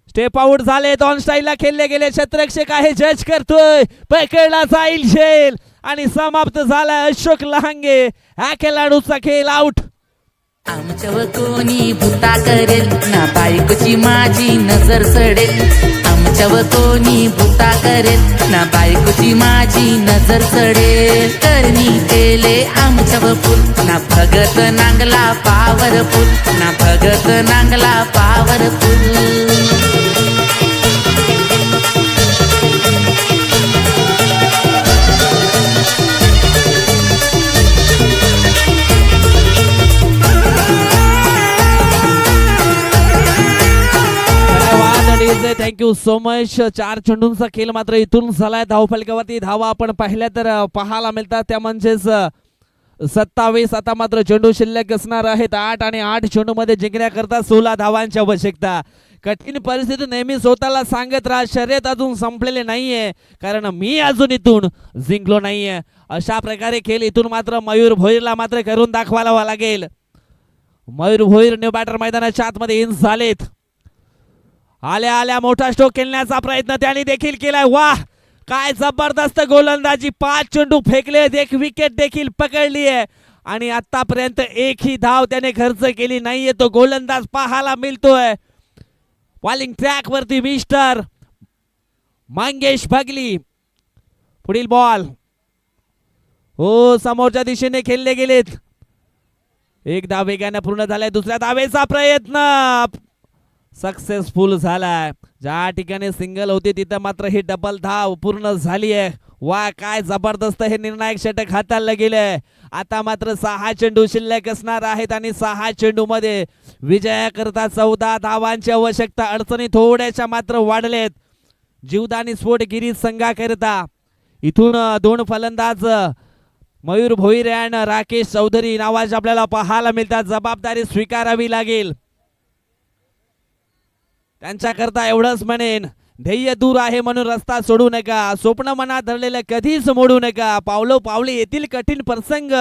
स्टेप आउट झाले, ऑन स्टाईलला खेळले गेले. क्षेत्ररक्षक आहे, जज करतोय, पकडला जाईल झेल आणि समाप्त झाला. अशोक लहांगे हा खेळाडूचा खेळ आउट. आमच्यावर कोणी भुता करेल ना बायकोची माझी नजर चढेल. आमच्यावर कोणी भुता करेल ना बायकोची माझी नजर चढेल. करणी केले आमच्यावर फुल ना भगत नांगला पावरफुल ना Bhagat Nangla powerful. Thank you so much. 4 चेंडूंचा खेळ मात्र इथून झालाय. धावफलकावरती धावा आपण पाहिल्या तर पाहायला मिळतात, त्या म्हणजेच 27. आता मात्र चेंडू शिल्लक असणार आहेत 8 आणि 8 चेंडू मध्ये जिंकण्याकरता 16 धावांची आवश्यकता. कठीण परिस्थिती नेहमी स्वतःला सांगत राहा, शर्यत अजून संपलेले नाहीये, कारण मी अजून इथून जिंकलो नाहीये. अशा प्रकारे खेळ इथून मात्र मयूर भोईरला मात्र करून दाखवायला लागेल. मयूर भोईर न्यू बॅटर मैदानाच्या आतमध्ये इन झालेत. आल्या आल्या मोठा स्ट्रोक खेळण्याचा प्रयत्न त्यांनी देखील केलाय. वाह, काय जबरदस्त गोलंदाजी. 5 चेंडू फेकले, 1 विकेट देखील पकडली आहे आणि आतापर्यंत एकही धाव त्याने खर्च केली नाहीये. तो गोलंदाज पाहायला मिळतोय. बॉलिंग ट्रॅक वरती मिस्टर मंगेश भगली. पुढील बॉल हो समोरच्या दिशेने खेळले गेलेत. 1 धाव वेगाने पूर्ण झालाय. दुसऱ्या धावेचा प्रयत्न सक्सेसफुल झालाय. ज्या ठिकाणी सिंगल होती तिथं मात्र ही डबल धाव पूर्ण झाली आहे. वा, काय जबरदस्त हे निर्णायक षटक हाताळलं गेलंय. आता मात्र 6 चेंडू शिल्लक असणार आहेत आणि 6 चेंडू मध्ये विजयाकरता 14 धावांची आवश्यकता. अडचणी थोड्याशा मात्र वाढलेत जीवदानी स्फोट गिरीश संघाकरता. इथून 2 फलंदाज मयूर भोईर आणि राकेश चौधरी नावाचे आपल्याला पाहायला मिळतात. जबाबदारी स्वीकारावी लागेल त्यांच्याकरता. एवढंच म्हणेन, ध्येय दूर आहे म्हणून रस्ता सोडू नका. स्वप्न मनात धरलेलं कधीच मोडू नका. पावलो पावले येतील कठीण प्रसंग,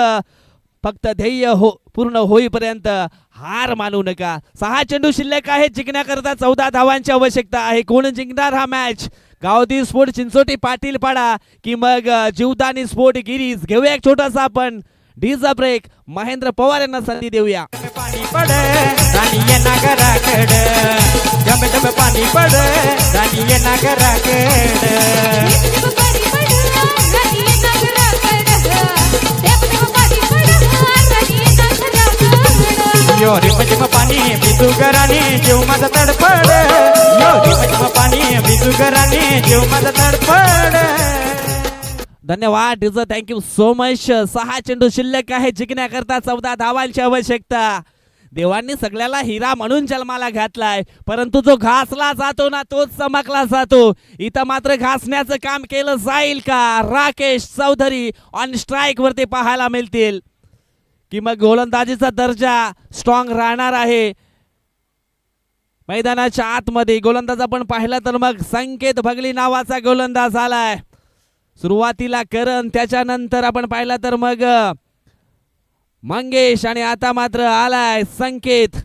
फक्त ध्येय पूर्ण होईपर्यंत हार मानू नका. 6 चेंडू शिल्लक आहे, जिंकण्याकरता 14 धावांची आवश्यकता आहे. कोण जिंकणार हा मॅच? गावठी स्फोट चिंचोटी पाटील पाडा की मग जीवदानी स्फोट गिरीज? घेऊया एक छोटासा आपण डीजा ब्रेक. महेंद्र पवार यांना संधी देऊया. पाणी पड राणी ये नागराकड, डब डब पाणी पड राणी ये नागराकड. यो रे मजम पाणी बिजुगराने जीव माझा तडफड. यो रे मजम पाणी बिजुगराने जीव माझा तडफड. धन्यवाद डीजा, थँक्यू सो मच. 6 चेंडू शिल्लक आहे, जिंकण्याकरता 14 धावांची आवश्यकता. देवांनी सगळ्याला हिरा म्हणून जन्माला घातलाय, परंतु जो घासला जातो ना तोच चमकला जातो. इथं मात्र घासण्याचं काम केलं जाईल का? राकेश चौधरी ऑन स्ट्राईक वरती पाहायला मिळतील की मग गोलंदाजीचा दर्जा स्ट्रॉंग राहणार आहे. मैदानाच्या आतमध्ये गोलंदाज आपण पाहिला तर मग संकेत भगली नावाचा गोलंदाज आलाय. सुरुवातीला करण, त्याच्यानंतर आपण पाहिला तर मग मंगेश आणि आता मात्र आलाय संकेत.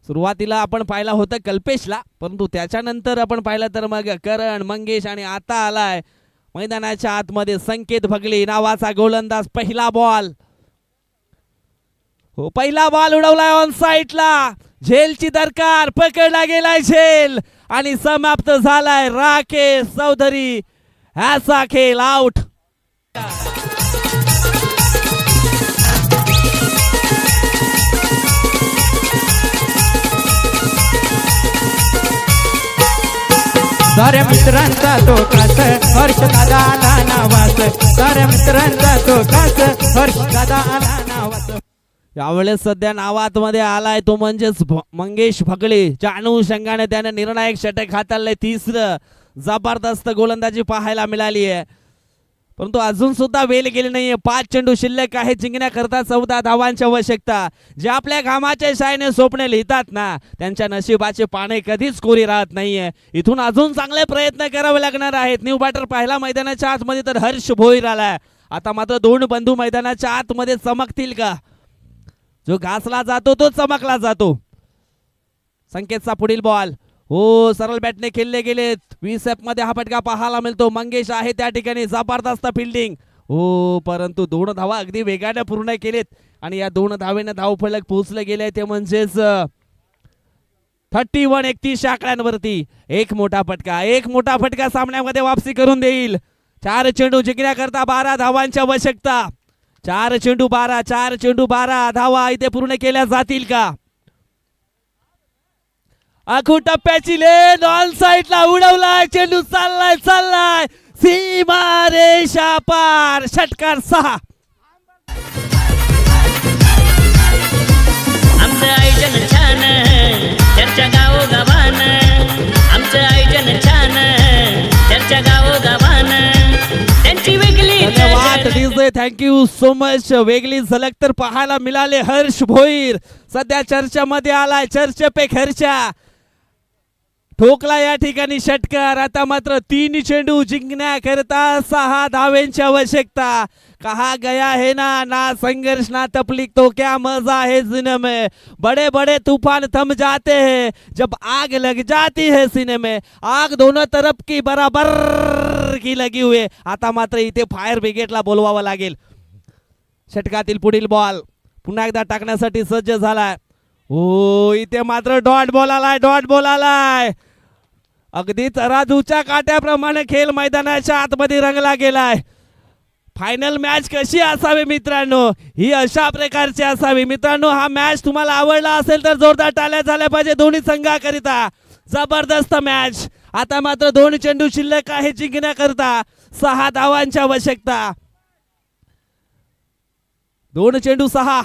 सुरुवातीला आपण पाहिला होतं कल्पेशला, परंतु त्याच्यानंतर आपण पाहिलं तर मग करण, मंगेश आणि आता आलाय मैदानाच्या आतमध्ये संकेत भगली नावाचा गोलंदाज. पहिला बॉल हो, पहिला बॉल उडवलाय ऑन साईडला. झेलची दरकार, पकडला गेलाय झेल आणि समाप्त झालाय. राकेश चौधरी ह्याचा खेळ आउट. साऱ्या मित्रांचा तो खास हर्ष दादा आला नावाच. साऱ्या मित्रांचा तो खास हर्ष दादा आला नावाच. यावेळेस सध्या नावात मध्ये आलाय तो म्हणजेच मंगेश भगळे. ज्या अनुषंगाने त्याने निर्णायक षटक हाताळलंय. 3रं जबरदस्त गोलंदाजी पाहायला मिळाली आहे, परंतु अजून सुद्धा वेळ गेली नाहीये. 5 चेंडू शिल्लक आहे, जिंकण्याकरता 14 धावांची आवश्यकता. जे आपल्या घामाच्या शाईने स्वप्ने लिहितात ना, त्यांच्या नशिबाचे पाने कधीच कोरी राहत नाहीये. इथून अजून चांगले प्रयत्न करावे लागणार आहेत. न्यू बॅटर पाहिला मैदानाच्या आतमध्ये तर हर्ष भोईर आलाय. आता मात्र 2 बंधू मैदानाच्या आतमध्ये चमकतील का? जो घासला जातो तो चमकला जातो. संकेतचा पुढील बॉल हो सरळ बॅटने खेळले गेलेत 20 मध्ये हा फटका पाहायला मिळतो. मंगेश आहे त्या ठिकाणी, जबरदस्त फिल्डिंग. हो परंतु 2 धावा अगदी वेगाने पूर्ण केलेत आणि या 2 धावेने धावफलक पोहोचले गेले ते म्हणजेच 31-31 आकड्यांवरती. एक मोठा फटका सामन्यामध्ये वापसी करून देईल. 4 चेंडू जिंकण्याकरता 12 धावांची आवश्यकता. 4 चेंडू 12 धावा इथे पूर्ण केल्या जातील का? आखू टप्प्याची लेन ऑन साइडला उडवलाय, चेंडू चाललाय सीमा रेषा पार. षटकार 6. आमचं आयोजन छान, चर्चा गावोगावान. आमचं आयोजन छान, चर्चा गावोगावान. त्यांची वेगळी धन्यवाद डीजे, थँक्यू सो मच. वेगळी झलक तर पाहायला मिळाले. हर्ष भोईर सध्या चर्चेमध्ये आलाय, चर्चे पे खर्चा ठोकला या ठिकाणी षटकार. आता मात्र 3 चेंडू जिंकण्याकरता 6 धावेंची आवश्यकता. कहा गया है ना संघर्ष ना तकलीफ तो क्या मजा है सीने में. बड़े बड़े तूफान थम जाते हैं जब आग लग जाती है सीने में. आग दोनों तरफ की बराबर की लगी हुई. आता मात्र इथे फायर ब्रिगेडला बोलवावं लागेल. षटकातील पुढील बॉल पुन्हा एकदा टाकण्यासाठी सज्ज झालाय. हो इथे मात्र डॉट बॉल आलाय. अगदी तराजूच्या काट्याप्रमाणे खेळ मैदानाच्या आतमध्ये रंगला गेलाय. फायनल मॅच कशी असावी मित्रांनो, ही अशा प्रकारची असावी. मित्रांनो हा मॅच तुम्हाला आवडला असेल तर जोरदार टाळ्या झाल्या पाहिजे दोन्ही संघाकरिता. जबरदस्त मॅच. आता मात्र 2 चेंडू शिल्लक आहे जिंकण्याकरता 6 धावांची आवश्यकता. 2 चेंडू 6.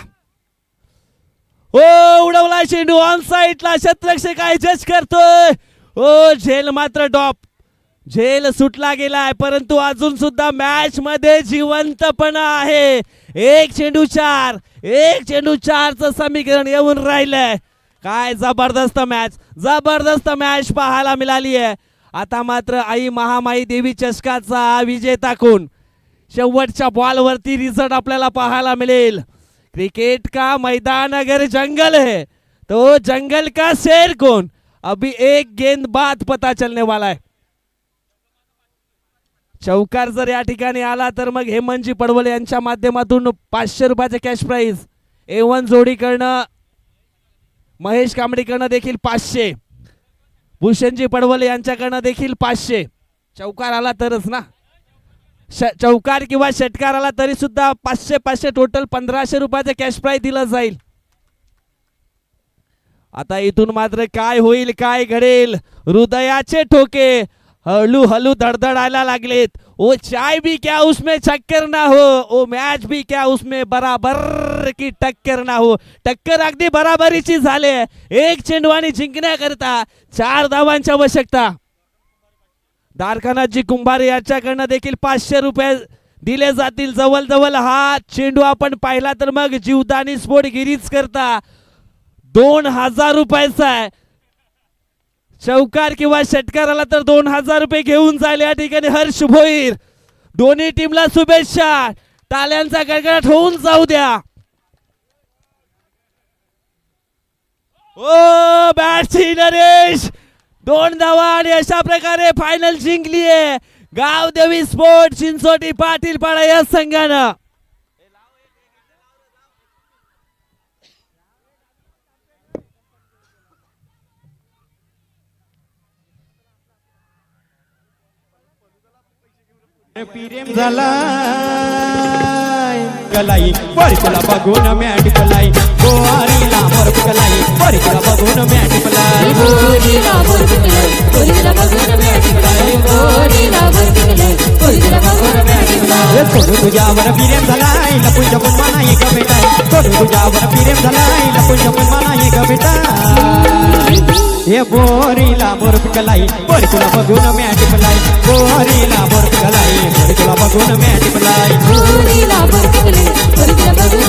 हो उडवला चेंडू ऑन साइडला. क्षेत्ररक्षक आहे जज करतोय. हो झेल मात्र डॉप. झेल सुटला गेलाय परंतु अजून सुद्धा मॅच मध्ये जिवंतपणा आहे. 1 चेंडू 4चं समीकरण येऊन राहिलंय. काय जबरदस्त मॅच पाहायला मिळाली आहे. आता मात्र आई महामाई देवी चषकाचा विजेता कोण, शेवटच्या बॉलवरती रिझल्ट आपल्याला पाहायला मिळेल. क्रिकेट का मैदान अगर जंगल है तो जंगल का शेर कौन, अभी 1 गेंद बाद पता चलने वाला है. चौकार जर या ठिकाणी आला तर मग हेमंतजी पडवले यांच्या माध्यमातून 500 रुपयाचे कॅश प्राइज. A1 जोडीकडनं महेश कांबडीकडनं देखील 500. भूषणजी पडवले यांच्याकडनं देखील 500. चौकार आला तरच ना, चौकार किंवा षटकार आला तरी सुद्धा 500 टोटल 1500 रुपयाचे कॅश प्राइज दिलं जाईल. आता इथून मात्र काय होईल काय घडेल. हृदयाचे ठोके हळू धडधडायला लागलेत. ओ चाय भी क्या उसमें चक्कर ना हो, ओ मैच भी क्या उसमें बराबर की टक्कर ना हो. टक्कर अगदी बराबरीची झाली. 1 चेंडू आणि जिंकण्याकरता 4 धावांची आवश्यकता. दारखानाजी कुंभारे याच्याकडनं देखील 500 रुपये दिले जातील. जवळ हा चेंडू आपण पाहिला तर मग जीवदानी स्फोटगिरीच करता 2000 रुपयाचा आहे. चौकार किंवा षटकार आला तर 2000 रुपये घेऊन जाईल या ठिकाणी हर्ष भोईर. दोन्ही टीमला शुभेच्छा. टाळ्यांचा गडगडाट होऊन जाऊ द्या. ओ बॅटची नरेश 2 धावा आणि अशा प्रकारे फायनल जिंकली आहे गावदेवी स्पोर्ट चिंचोटी पाटील पाडा या संघानं. प्रेम झालाय कलाई बरकला बघून मॅट पलाई. गोवारीला बरक कलाई बरकला बघून मॅट पलाई. गोरीला बरक कलाई गोरीला बघून मॅट पलाई. गोरीला बरक कलाई गोरीला बघून मॅट पलाई. सोडू तुझ्यावर प्रेम झालाय लपून छपून मला एक भेटाय. सोडू तुझ्यावर प्रेम झालाय लपून छपून मला एक भेटाय. हे बोरीला बरक कलाई बरकला बघून मॅट पलाई. गोरीला बरक कलाई बरकला बघून मॅट पलाई. गोरीला बरक कलाई गोरीला बघून